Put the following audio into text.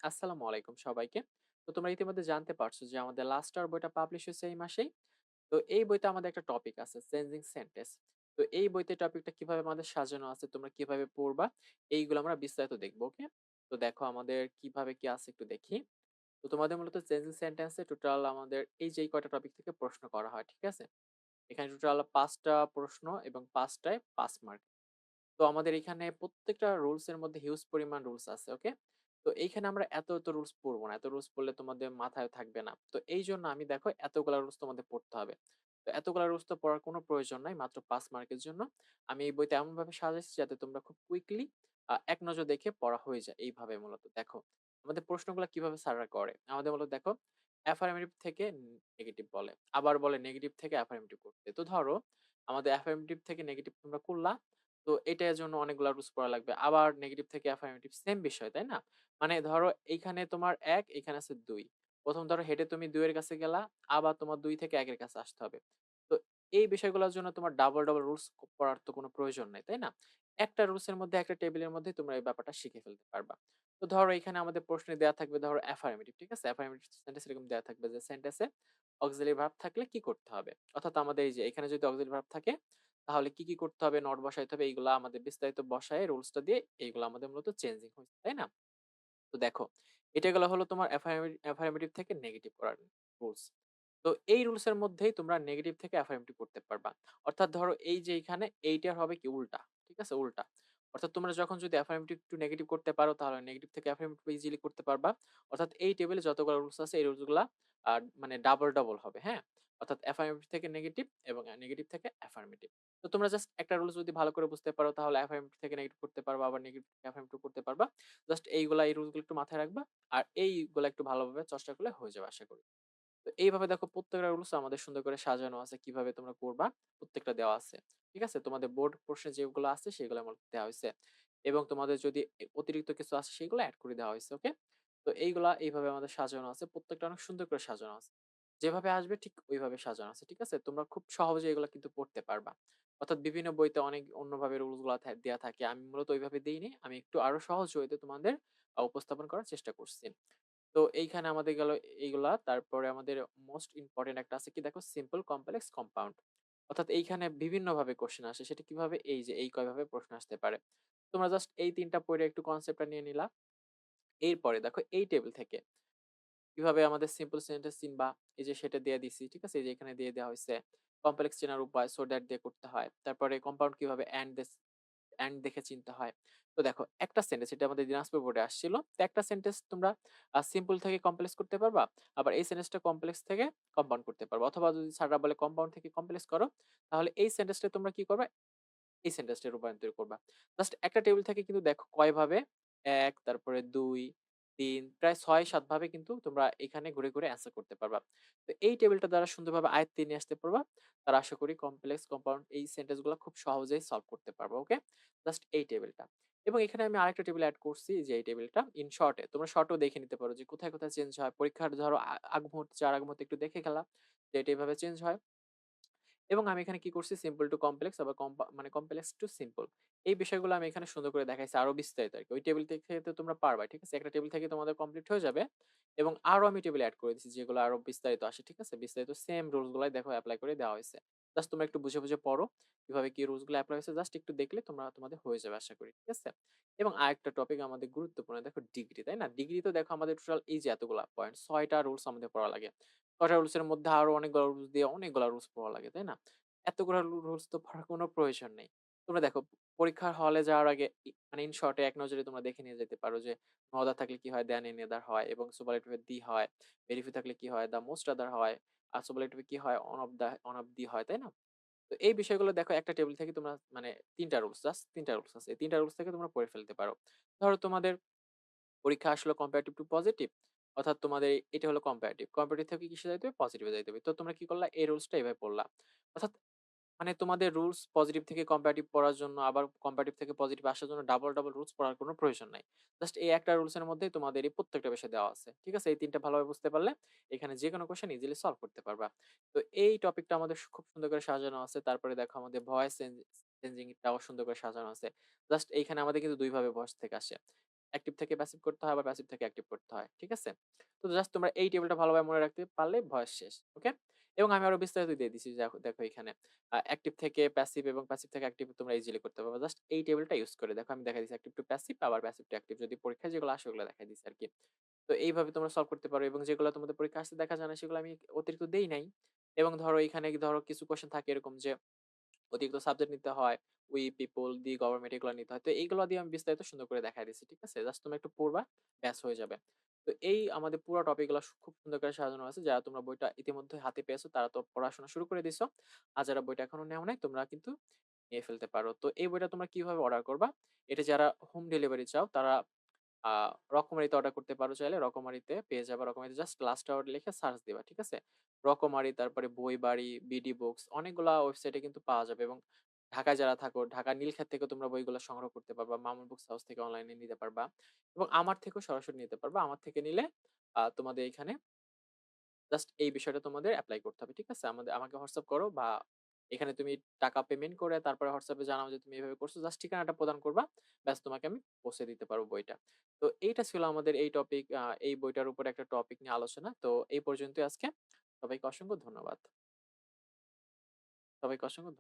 আসসালামু আলাইকুম সবাইকে। তো তোমরা ইতিমধ্যে জানতে পারছো যে আমাদের লাস্ট আওয়ার বইটা পাবলিশ হয়েছে এই মাসেই। তো এই বইতে আমাদের একটা টপিক আছে চেঞ্জিং সেন্টেন্স। তো এই বইতে টপিকটা কিভাবে আমাদের সাজানো আছে, তোমরা কিভাবে পড়বা এইগুলো আমরা বিস্তারিত দেখব, ওকে? তো দেখো আমাদের কিভাবে কি আছে একটু দেখি। তো তোমাদের মূলত চেঞ্জিং সেন্টেন্সে টোটাল আমাদের এই যে কয়টা টপিক থেকে প্রশ্ন করা হয়, ঠিক আছে? এখানে টোটাল ৫ টা প্রশ্ন এবং ৫ টায় ৫ মার্ক। তো আমাদের এখানে প্রত্যেকটা রুলস এর মধ্যে হিউজ পরিমাণ রুলস আছে, ওকে? তো এইখানে আমরা এত রুলস পড়বো না। এত রুলস পড়লে তোমাদের মাথায় থাকবে না। তো এইজন্য আমি দেখো এতগুলা রুলস তোমাদের পড়তে হবে। তো এতগুলা রুলস তো পড়ার কোনো প্রয়োজন নাই মাত্র ৫ মার্কের জন্য। আমি এই বইটা এমনভাবে সাজাইছি যাতে তোমরা খুব কুইকলি এক নজর দেখে পড়া হয়ে যায়। এইভাবে মূলত দেখো। আমাদের প্রশ্নগুলা কিভাবে স্যাররা করে। আমাদের মূলত দেখো অ্যাফার্মেটিভ থেকে নেগেটিভ বলে। আবার বলে নেগেটিভ থেকে অ্যাফার্মেটিভ করতে। তো ধরো আমাদের অ্যাফার্মেটিভ থেকে নেগেটিভ তোমরা করলা। তো এটার জন্য অনেকগুলা রুলস পড়া লাগবে। আবার নেগেটিভ থেকে অ্যাফার্মেটিভ সেম বিষয়, তাই না? মানে ধরো এইখানে তোমার ১, এখানে আছে ২। ১ম ধরো হেঁটে তুমি ২ এর কাছে গেলা, আবার তোমার ২ থেকে ১ এর কাছে আসতে হবে। তো এই বিষয়গুলোর জন্য তোমার ডাবল রুলস পড়ার তো কোনো প্রয়োজন নাই, তাই না? একটা রুলস এর মধ্যে একটা টেবিলের মধ্যে তোমরা এই ব্যাপারটা শিখে ফেলতে পারবা। তো ধরো এখানে আমাদের প্রশ্নে দেয়া থাকবে ধরো অ্যাফার্মেটিভ, ঠিক আছে? অ্যাফার্মেটিভ সেন্টেন্স এরকম দেয়া থাকবে যে সেন্টেন্সে অক্সিলিয়ারি ভার্ব থাকলে কি করতে হবে? অর্থাৎ আমাদের এই যে এখানে যদি অক্সিলিয়ারি ভার্ব থাকে তাহলে কি করতে হবে? নট বসাইতে হবে। এইগুলা আমাদের বিস্তারিত বসায় রুলসটা দিয়ে এইগুলা আমাদের মূলত চেঞ্জিং হইছে, তাই না? তো দেখো, এটা গেল হলো তোমার অ্যাফার্মেটিভ থেকে নেগেটিভ করার রুলস। তো এই রুলস এর মধ্যেই তোমরা নেগেটিভ থেকে অ্যাফার্মেটিভ করতে পারবা। অর্থাৎ ধরো এই যে এখানে এইটার হবে কি উল্টা। ঠিক আছে? উল্টা। অর্থাৎ তোমরা যখন যদি অ্যাফার্মেটিভ টু নেগেটিভ করতে পারো তাহলে নেগেটিভ থেকে অ্যাফার্মেটিভ ইজিলি করতে পারবা। অর্থাৎ এই টেবিলে যতগুলো রুলস আছে এই রুলস গুলা মানে ডাবল হবে, হ্যাঁ? অর্থাৎ অ্যাফার্মেটিভ থেকে নেগেটিভ এবং নেগেটিভ থেকে অ্যাফার্মেটিভ। তো তোমরা জাস্ট একটা রুলস যদি ভালো করে বুঝতে পারো তাহলে অ্যাফার্মেটিভ থেকে নেগেটিভ করতে পারবা, আবার নেগেটিভ থেকে অ্যাফার্মেটিভ করতে পারবা। জাস্ট এইগুলা এই রুলস গুলো একটু মাথায় রাখবা। আর এইগুলা একটু ভালোভাবে চর্চা করলে হয়ে যাবে আশা করি। তো এইভাবে দেখো প্রত্যেকটা রুলস আমাদের সুন্দর করে সাজানো আছে কিভাবে তোমরা করবা প্রত্যেকটা দেওয়া আছে। ঠিক আছে? তোমাদের বোর্ড প্রশ্নে যেগুলো আছে সেগুলো আমার দেওয়া হয়েছে। এবং তোমাদের যদি অতিরিক্ত কিছু আছে সেগুলো এড করে দেওয়া হয়েছে, ওকে? তো এইগুলা এইভাবে আমাদের সাজানো আছে। প্রত্যেকটা অনেক সুন্দর করে সাজানো আছে। যেভাবে আসবে ঠিক ওইভাবে সাজানো আছে। ঠিক আছে? তোমরা খুব সহজে এগুলা কিন্তু পড়তে পারবা। অর্থাৎ বিভিন্ন বইতে অনেক অন্যভাবে রুলস গুলা দেয়া থাকে। আমি মূলত ওইভাবে দেইনি। আমি একটু আরো সহজ ওয়েতে তোমাদের উপস্থাপন করার চেষ্টা করছি। তো এইখানে আমাদের গেল এইগুলা। তারপরে আমাদের মোস্ট ইম্পোর্টেন্ট একটা আছে কি দেখো সিম্পল, কমপ্লেক্স, কম্পাউন্ড। অর্থাৎ এইখানে বিভিন্নভাবে কোয়েশ্চেন আসে। সেটা কিভাবে? এই যে এই কয়ভাবে প্রশ্ন আসতে পারে। তোমরা জাস্ট এই ৩ টা পইড়া একটু কনসেপ্টটা নিয়ে নিলা। এরপরে দেখো এই টেবল থেকে কিভাবে আমাদের সিম্পল সেন্টেন্স চিনবা, এই যে সেটা দিয়ে দিছি। ঠিক আছে? এই যে এখানে দিয়ে দেওয়া হইছে। কমপ্লেক্স চেনার উপায় সো দ্যাট দিয়ে করতে হয়। তারপরে কম্পাউন্ড কিভাবে অ্যান্ড দেখে চিনতে হয়। তো দেখো একটা সেন্টেন্স এটা আমাদের দিনাজপুর বোর্ডে আসছিল। তো একটা সেন্টেন্স তোমরা সিম্পল থেকে কমপ্লেক্স করতে পারবা। আবার এই সেন্টেন্সটা কমপ্লেক্স থেকে কম্পাউন্ড করতে পারবা। অথবা যদি স্যাররা বলে কম্পাউন্ড থেকে কমপ্লেক্স করো, তাহলে এই সেন্টেন্সটা তোমরা কি করবা? এই সেন্টেন্সটা রূপান্তর করবা। জাস্ট একটা টেবিল থেকে কিন্তু দেখো কয়ভাবে ১ তারপরে ২, ৩ প্রায় ৬-৭ ভাবে কিন্তু তোমরা এখানে ঘুরে অ্যান্সার করতে পারবা। তো এই টেবিলটা দ্বারা সুন্দরভাবে আয়ত্তে নিয়ে আসতে পারবা। তাহলে আশা করি কমপ্লেক্স, কম্পাউন্ড এই সেন্টেন্স গুলা খুব সহজেই সলভ করতে পারবা। ওকে? জাস্ট এই টেবিলটা। এবং এখানে আমি আরেকটা টেবিল এড করছি যে এই টেবিলটা ইন শর্ট এ তোমরা শর্টেও দেখে নিতে পারো যে কোথায় চেঞ্জ হয়। পরীক্ষার ধরো আগ মুহূর্তে যাওয়ার আগ মুহূর্তে একটু দেখে গেলা যে এটা এভাবে চেঞ্জ হয়। এবং আমি এখানে কি করছি সিম্পল টু কমপ্লেক্স আবার মানে কমপ্লেক্স টু সিম্পল। এই বিষয়গুলো আমি এখানে সুন্দর করে দেখাইছি আরো বিস্তারিত আরকি। ওই টেবিল থেকে তো তোমরা পারবা। ঠিক আছে? একটা টেবিল থেকে তোমাদের কমপ্লিট হয়ে যাবে। এবং আরো আমি টেবিল এড করে দিয়েছি যেগুলো আরো বিস্তারিত আসে। ঠিক আছে? বিস্তারিত সেম রুলস গুলাই দেখো এপ্লাই করে দেওয়া হইছে। জাস্ট তোমরা একটু বুঝে পড়ো। কিভাবে কি রুলস গুলো এপ্লাই হয়েছে জাস্ট একটু দেখলে তোমাদের হয়ে যাবে আশা করি। ঠিক আছে? এবং আরেকটা টপিক আমাদের গুরুত্বপূর্ণ দেখো ডিগ্রি, তাই না? ডিগ্রি তো দেখো আমাদের টোটাল এই যে এতগুলা পয়েন্ট ৬ টা রুলস আমাদের পড়া লাগে। ৬ টা রুলস এর মধ্যে আরো অনেকগুলো রুলস দিয়ে অনেকগুলা রুলস পড়া লাগে, তাই না? এতগুলা রুলস তো পড়ার কোনো প্রয়োজন নেই। তোমরা দেখো পরীক্ষার হলে যাওয়ার আগে মানে ইন শর্ট এ এক নজরে তোমরা দেখে নিয়ে যেতে পারো যে নদার থাকলে কি হয়? দেন এন এদার হয় এবং সুপারলেটিভ এ দি হয়। ভেরিফি থাকলে কি হয়? দ্য মোস্ট আদার হয়। আর সুপারলেটিভ এ কি হয়? অন অফ দি হয়, তাই না? তো এই বিষয়গুলো দেখো একটা টেবিল থেকে তোমরা মানে ৩ টা রুলস জাস্ট ৩ টা রুলস আছে। এই ৩ টা রুলস থেকে তোমরা পড়ে ফেলতে পারো। ধরো তোমাদের পরীক্ষা আসলো কম্পারেটিভ টু পজিটিভ। অর্থাৎ তোমাদের এটা হলো কম্পারেটিভ। কম্পারেটিভ থেকে কিসে যাইতে হবে? পজিটিভ এ যাইতে হবে। তো তোমরা কি করলা? এই রুলসটা এভাবে পড়লা। অর্থাৎ মানে তোমাদের রুলস পজিটিভ থেকে কম্পারেটিভ পড়ার জন্য আবার কম্পারেটিভ থেকে পজিটিভ আসার জন্য ডাবল রুলস পড়ার কোনো প্রয়োজন নাই। জাস্ট এই একটা রুলস এর মধ্যেই তোমাদের এই প্রত্যেকটা বিষয় দেওয়া আছে। ঠিক আছে? এই ৩ টা ভালোভাবে বুঝতে পারলে এখানে যেকোনো কোয়েশ্চেন ইজিলি সলভ করতে পারবা। তো এই টপিকটা আমাদের খুব সুন্দর করে সাজানো আছে। তারপরে দেখো আমাদের ভয়েস চেঞ্জিং টাও সুন্দর করে সাজানো আছে। জাস্ট এইখানে আমাদের কিন্তু ২ ভাবে ভয়েস থেকে আসে। অ্যাক্টিভ থেকে প্যাসিভ করতে হয়, আবার প্যাসিভ থেকে অ্যাক্টিভ করতে হয়। ঠিক আছে? তো জাস্ট তোমরা এই টেবিলটা ভালোভাবে মনে রাখতে পারলে ভয়েস শেষ। ওকে? এবং আমি আরো বিস্তারিত দিয়ে দিছি। দেখো দেখো এখানে অ্যাক্টিভ থেকে প্যাসিভ এবং প্যাসিভ থেকে অ্যাক্টিভ তোমরা ইজিলি করতে পারবা। জাস্ট এই টেবিলটা ইউজ করে দেখো আমি দেখাই দিচ্ছি অ্যাক্টিভ টু প্যাসিভ আবার প্যাসিভ টু অ্যাক্টিভ যদি পরীক্ষায় যেগুলো আসে ওগুলো দেখাই দিচ্ছি আরকি। তো এইভাবে তোমরা সলভ করতে পারো এবং যেগুলো তোমাদের পরীক্ষায় আসতে দেখা যায় না সেগুলো আমি অতিরিক্ত দেই নাই। এবং ধরো এখানে ধরো কিছু কোয়েশ্চেন থাকে এরকম যে অতিরিক্ত সাবজেক্ট নিতে হয়, উই, পিপল, দি, গভর্নমেন্ট এগুলো নিতে হয়। তো এইগুলো দিয়ে আমি বিস্তারিত সুন্দর করে দেখায় দিচ্ছি। ঠিক আছে? জাস্ট তুমি একটু পড়বা, ব্যাস হয়ে যাবে। তো এই আমাদের পুরা টপিক গুলা খুব সুন্দর করে সাজানো আছে। যারা তোমরা বইটা ইতিমধ্যে হাতে পেয়েছো তারা তো পড়াশোনা শুরু করে দিছো। আর যারা বইটা এখনো নেও নাই তোমরা কিন্তু নিয়ে ফেলতে পারো। তো এই বইটা তোমরা কিভাবে অর্ডার করবা? এটা যারা হোম ডেলিভারি চাও তারা আ রকমারিতে অর্ডার করতে পারো চাইলে। রকমারিতে পেয়ে যাবা। রকমারিতে জাস্ট লাস্ট আওয়ার লিখে সার্চ দিবা। ঠিক আছে? রকমারি, তারপরে বইবাড়ি, বিডি বুকস অনেকগুলা ওয়েবসাইটে কিন্তু পাওয়া যাবে এবং ঢাকায় যারা থাকো, ঢাকার নীলক্ষেত থেকেও তোমরা বইগুলা সংগ্রহ করতে পারবা। মামুন বুকস হাউস থেকে অনলাইনে নিতে পারবা এবং আমার থেকেও সরাসরি নিতে পারবা। আমার থেকে নিলে তোমাদের এখানে জাস্ট এই বিষয়টা তোমাদের এপ্লাই করতে হবে। ঠিক আছে? আমাকে হোয়াটসঅ্যাপ করো বা এখানে তুমি টাকা পেমেন্ট করে তারপরে হোয়াটসঅ্যাপে জানাও যে তুমি এভাবে করছো। জাস্ট ঠিকানাটা প্রদান করবা। ব্যাস তোমাকে আমি পৌঁছে দিতে পারবো বইটা। তো এইটা ছিল আমাদের এই টপিক এই বইটার উপরে একটা টপিক নিয়ে আলোচনা। তো এই পর্যন্তই আজকে। সবাইকে অসংখ্য ধন্যবাদ। সবাইকে অসংখ্য